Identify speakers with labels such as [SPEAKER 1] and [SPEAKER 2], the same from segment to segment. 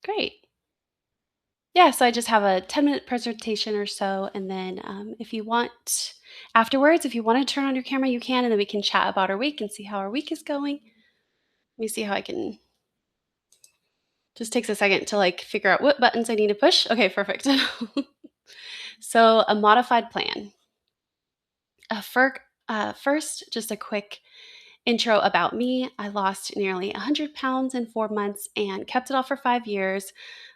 [SPEAKER 1] Great. Yeah, so I just have a 10-minute presentation or so, and then if you want afterwards, if you want to turn on your camera, you can, and then we can chat about our week and see how our week is going. Let me see how I can. Just takes a second to like figure out what buttons I need to push. Okay, perfect. So a modified plan. First, just a quick intro about me. I lost nearly 100 pounds in 4 months and kept it off for 5 years.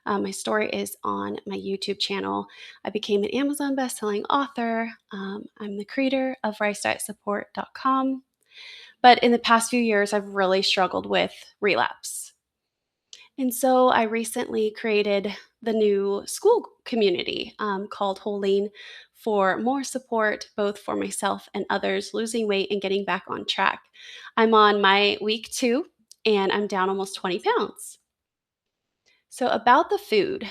[SPEAKER 1] My story is on my YouTube channel. I became an Amazon bestselling author. I'm the creator of ricedietsupport.com. But in the past few years, I've really struggled with relapse. And so I recently created the new Skool community called Whole Lean for more support, both for myself and others losing weight and getting back on track. I'm on my week 2 and I'm down almost 20 pounds. So, about the food,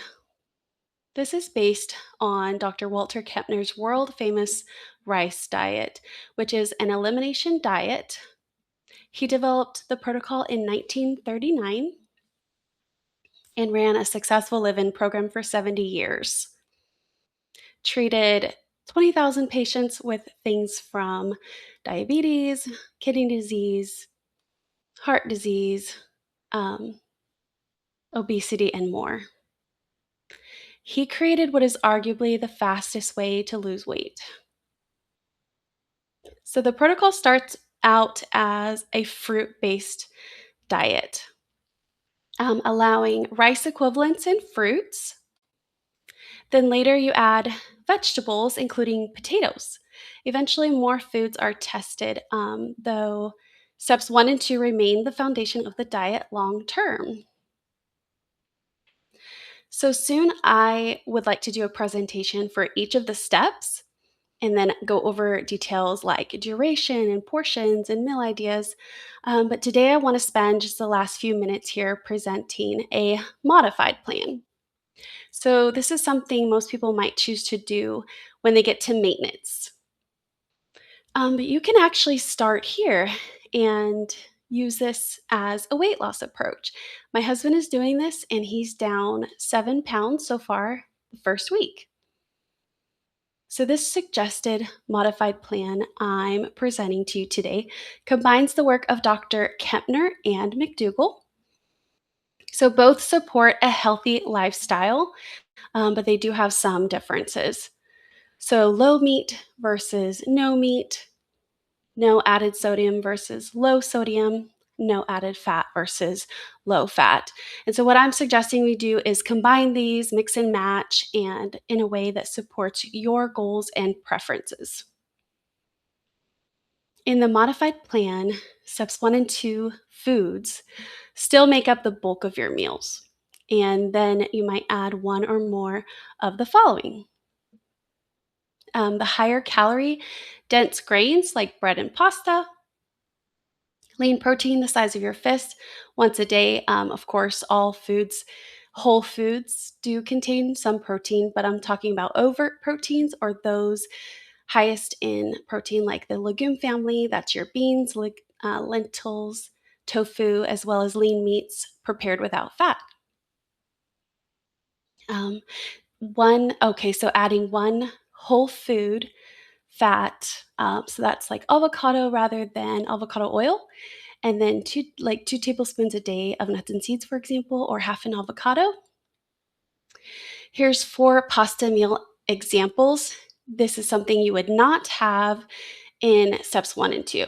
[SPEAKER 1] this is based on Dr. Walter Kempner's world famous rice diet, which is an elimination diet. He developed the protocol in 1939 and ran a successful live in program for 70 years. Treated 20,000 patients with things from diabetes, kidney disease, heart disease, um, obesity, and more. He created what is arguably the fastest way to lose weight. So the protocol starts out as a fruit based diet, allowing rice equivalents in fruits. Then later you add vegetables, including potatoes. Eventually, more foods are tested, though steps 1 and 2 remain the foundation of the diet long term. So soon, I would like to do a presentation for each of the steps and then go over details like duration and portions and meal ideas. But today, I want to spend just the last few minutes here presenting a modified plan. So, this is something most people might choose to do when they get to maintenance. But you can actually start here and use this as a weight loss approach. My husband is doing this and he's down 7 pounds so far the first week. So, this suggested modified plan I'm presenting to you today combines the work of Dr. Kempner and McDougall. So, both support a healthy lifestyle, but they do have some differences. So, low meat versus no meat, no added sodium versus low sodium, no added fat versus low fat. And so, what I'm suggesting we do is combine these, mix and match, and in a way that supports your goals and preferences. In the modified plan, steps 1 and 2 foods still make up the bulk of your meals. And then you might add one or more of the following: the higher calorie, dense grains like bread and pasta, lean protein the size of your fist once a day. Of course, all foods, whole foods do contain some protein, but I'm talking about overt proteins or those highest in protein, like the legume family. That's your beans, lentils, tofu, as well as lean meats prepared without fat. Um, so adding one whole food fat. So that's like avocado rather than avocado oil. And then 2 tablespoons a day of nuts and seeds, for example, or half an avocado. Here's 4 pasta meal examples. This is something you would not have in steps 1 and 2.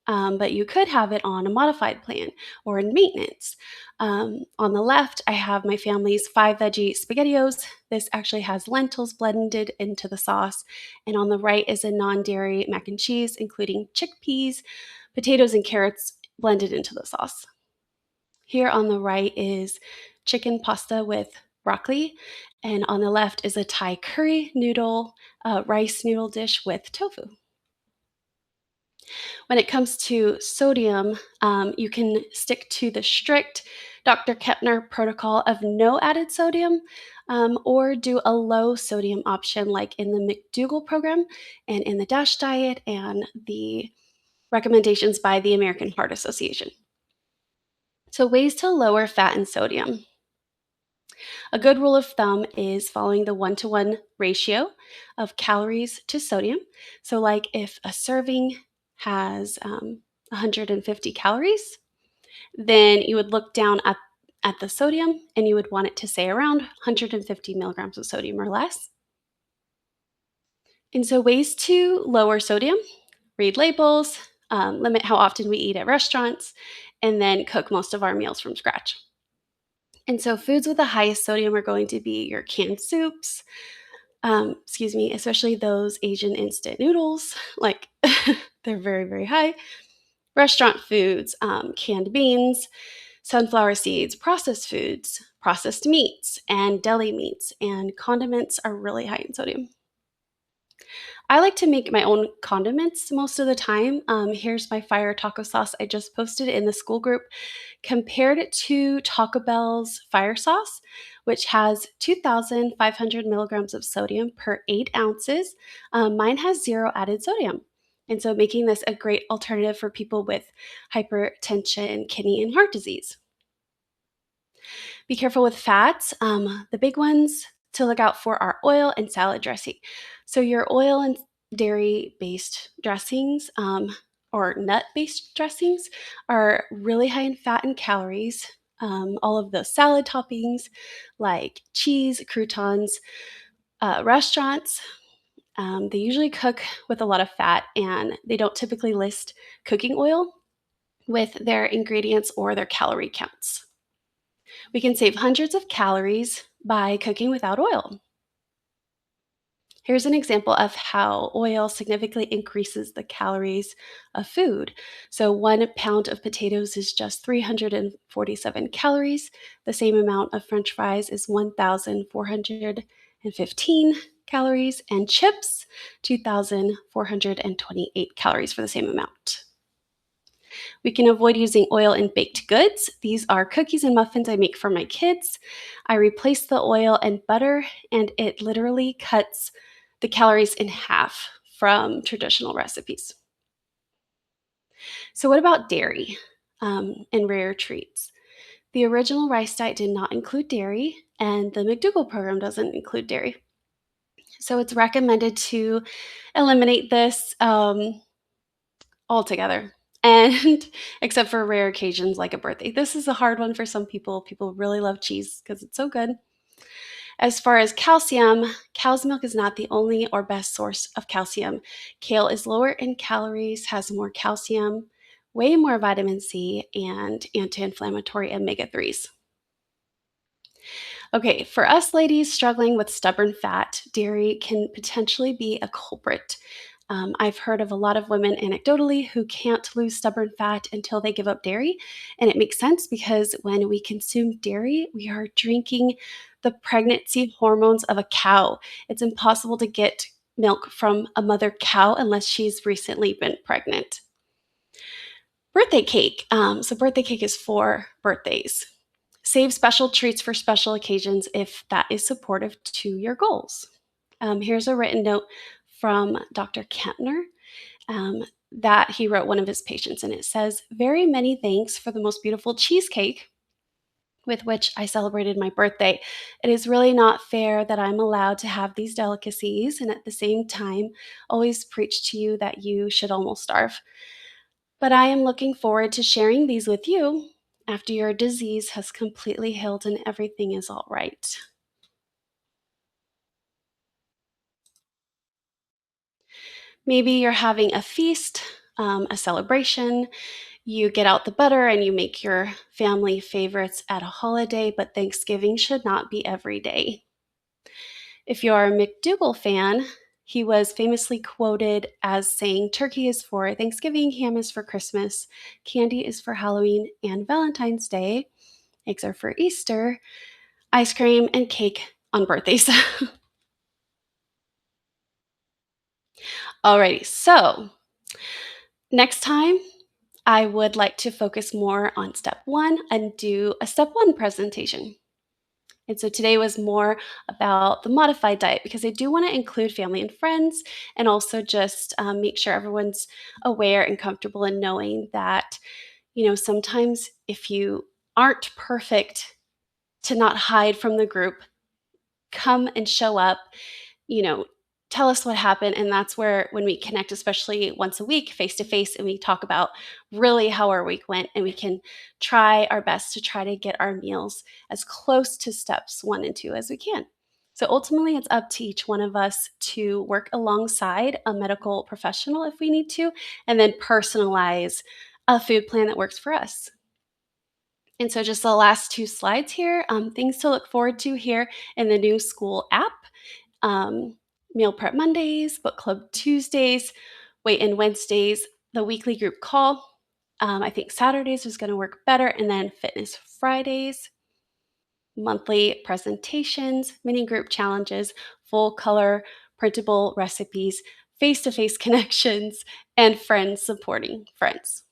[SPEAKER 1] But you could have it on a modified plan or in maintenance. On the left, I have my family's 5 veggie SpaghettiOs. This actually has lentils blended into the sauce. And on the right is a non dairy mac and cheese, including chickpeas, potatoes, and carrots blended into the sauce. Here on the right is chicken pasta with broccoli. And on the left is a Thai curry noodle, rice noodle dish with tofu. When it comes to sodium, you can stick to the strict Dr. Kepner protocol of no added sodium, or do a low sodium option like in the McDougall program and in the DASH diet and the recommendations by the American Heart Association. So, ways to lower fat and sodium. A good rule of thumb is following the 1-to-1 ratio of calories to sodium. So, like if a serving has 150 calories, then you would look down at the sodium and you would want it to say around 150 milligrams of sodium or less. And so, ways to lower sodium: read labels, limit how often we eat at restaurants, and then cook most of our meals from scratch. And so, foods with the highest sodium are going to be your canned soups, especially those Asian instant noodles, like they're very, very high. Restaurant foods, canned beans, sunflower seeds, processed foods, processed meats, and deli meats, and condiments are really high in sodium. I like to make my own condiments most of the time. Here's my fire taco sauce I just posted in the school group. Compared it to Taco Bell's fire sauce, which has 2,500 milligrams of sodium per 8 ounces, mine has zero added sodium. And so making this a great alternative for people with hypertension, kidney, and heart disease. Be careful with fats. The big ones to look out for are oil and salad dressing. So, your oil and dairy based dressings or nut based dressings are really high in fat and calories. All of the salad toppings like cheese, croutons, restaurants, they usually cook with a lot of fat and they don't typically list cooking oil with their ingredients or their calorie counts. We can save hundreds of calories by cooking without oil. Here's an example of how oil significantly increases the calories of food. So, 1 pound of potatoes is just 347 calories. The same amount of french fries is 1,415 calories, and chips, 2,428 calories for the same amount. We can avoid using oil in baked goods. These are cookies and muffins I make for my kids. I replace the oil and butter, and it literally cuts the calories in half from traditional recipes. So, what about dairy and rare treats? The original rice diet did not include dairy, and the McDougall program doesn't include dairy. So, it's recommended to eliminate this altogether. And except for rare occasions like a birthday. This is a hard one for some people. People really love cheese because it's so good. As far as calcium, cow's milk is not the only or best source of calcium. Kale is lower in calories, has more calcium, way more vitamin C, and anti inflammatory omega 3s. Okay, for us ladies struggling with stubborn fat, dairy can potentially be a culprit. I've heard of a lot of women anecdotally who can't lose stubborn fat until they give up dairy. And it makes sense because when we consume dairy, we are drinking the pregnancy hormones of a cow. It's impossible to get milk from a mother cow unless she's recently been pregnant. Birthday cake. So, birthday cake is for birthdays. Save special treats for special occasions if that is supportive to your goals. Here's a written note from Dr. Kempner that he wrote one of his patients, and it says, "Very many thanks for the most beautiful cheesecake with which I celebrated my birthday. It is really not fair that I'm allowed to have these delicacies and at the same time always preach to you that you should almost starve. But I am looking forward to sharing these with you after your disease has completely healed and everything is all right." Maybe you're having a feast, a celebration. You get out the butter and you make your family favorites at a holiday, but Thanksgiving should not be every day. If you're a McDougall fan, he was famously quoted as saying, "Turkey is for Thanksgiving, ham is for Christmas, candy is for Halloween and Valentine's Day, eggs are for Easter, ice cream and cake on birthdays." Alrighty, so next time I would like to focus more on step one and do a step one presentation. And so today was more about the modified diet because I do want to include family and friends and also just make sure everyone's aware and comfortable in knowing that, sometimes if you aren't perfect to not hide from the group, come and show up, you know, tell us what happened. And that's where, when we connect, especially once a week, face to face, and we talk about really how our week went, and we can try our best to try to get our meals as close to steps 1 and 2 as we can. So ultimately, it's up to each one of us to work alongside a medical professional if we need to, and then personalize a food plan that works for us. And so, just the last 2 slides here, things to look forward to here in the new Skool app. um, Meal Prep Mondays, Book Club Tuesdays, Weigh In Wednesdays, the weekly group call. I think Saturdays is going to work better, and then Fitness Fridays, monthly presentations, mini group challenges, full color printable recipes, face to face connections, and friends supporting friends.